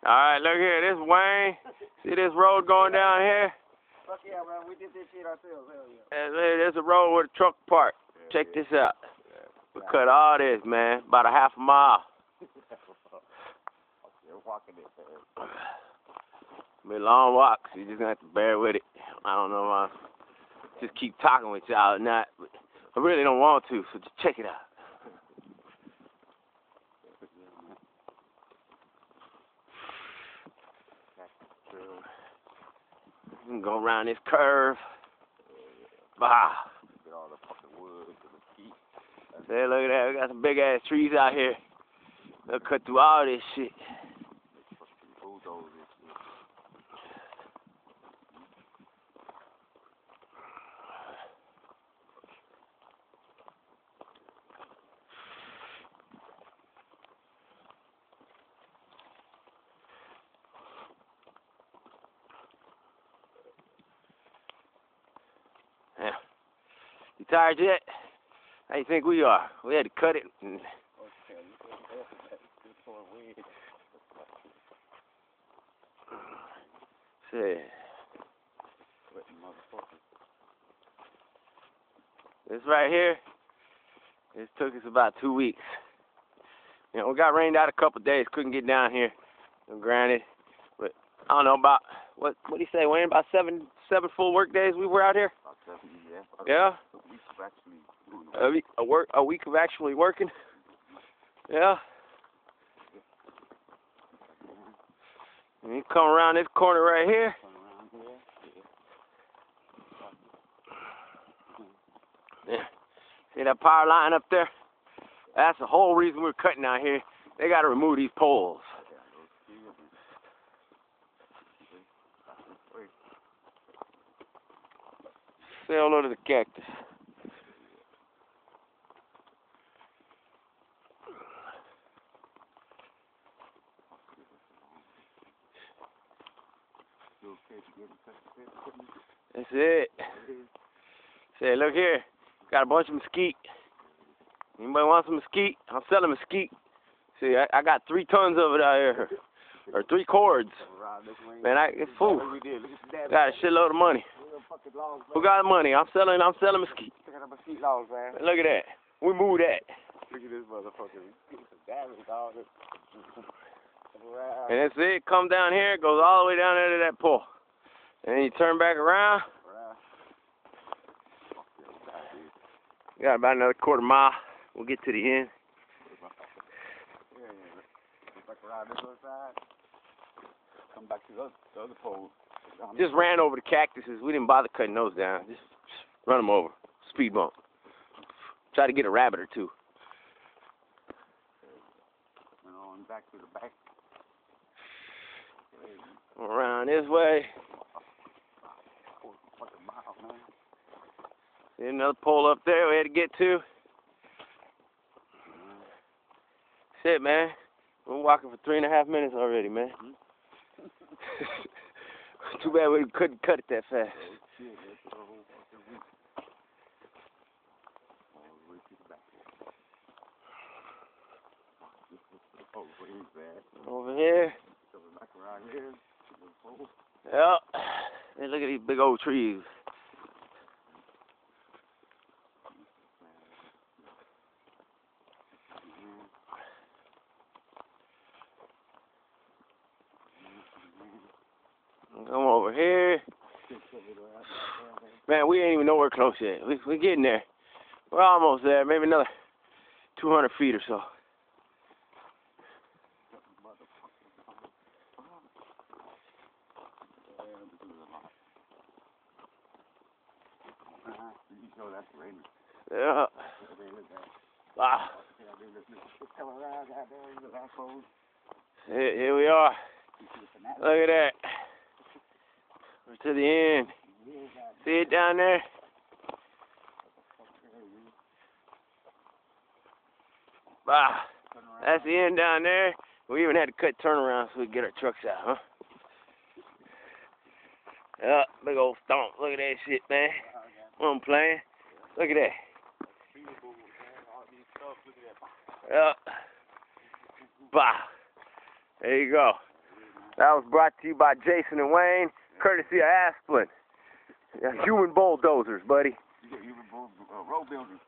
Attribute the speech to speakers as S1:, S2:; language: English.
S1: Alright, look here, this Wayne. See this road going down here?
S2: Fuck yeah, man. We did this shit ourselves. Hell yeah.
S1: There's a road with a truck parked. Check this out. We cut all this, man. About a half a mile.
S2: Walking it,
S1: Be a long walk, so you just gonna have to bear with it. I don't know if I just keep talking with y'all or not, but I really don't want to, so just check it out. You can go around this curve. Bah.
S2: Get all the fucking wood to the feet.
S1: Say, look at that. We got some big ass trees out here. They'll cut through all this shit.
S2: Bulldozers.
S1: Yeah. You tired yet? How you think we are? We had to cut it. Shit. This right here, this took us about 2 weeks. You know, we got rained out a couple of days, couldn't get down here. Granted, but I don't know about what do you say, Wayne? About seven full work days we were out here.
S2: About 7, yeah.
S1: Yeah. A week of actually working. Yeah. And you come around this corner right here. Yeah. See that power line up there? That's the whole reason we're cutting out here. They got to remove these poles. Say hello to the cactus. That's it. Say, look here. Got a bunch of mesquite. Anybody want some mesquite? I'm selling mesquite. See, I got 3 tons of it out here. Or 3 cords. Man, it's food. Got a shitload of money. Who got the money? I'm selling mesquite. Look at that. We moved that.
S2: Look at this motherfucker.
S1: And that's it. Come down here. It goes all the way down there to that pole. And then you turn back around. Got about another quarter mile. We'll get to the end.
S2: Around this other side. Come back to the other pole.
S1: Just ran over the cactuses. We didn't bother cutting those down. Just run them over. Speed bump. Try to get a rabbit or two.
S2: And back to the back.
S1: Around this way. See another pole up there we had to get to. Shit, man. We're walking for 3.5 minutes already, man. Too bad we couldn't cut it that fast. Over here. Yep. Hey, look at these big old trees. Come over here. Man, we ain't even nowhere close yet. We're getting there. We're almost there. Maybe another 200 feet or so. Yeah. Wow. Here we are. Look at that. We're to the end. See it down there? Wow. That's the end down there. We even had to cut turnaround so we could get our trucks out, huh? Yeah, big old stomp. Look at that shit, man. I'm playing. Look at that. Yeah. Bah. There you go. That was brought to you by Jason and Wayne, courtesy of Asplin. Yeah, human bulldozers, buddy.
S2: You got human road builders.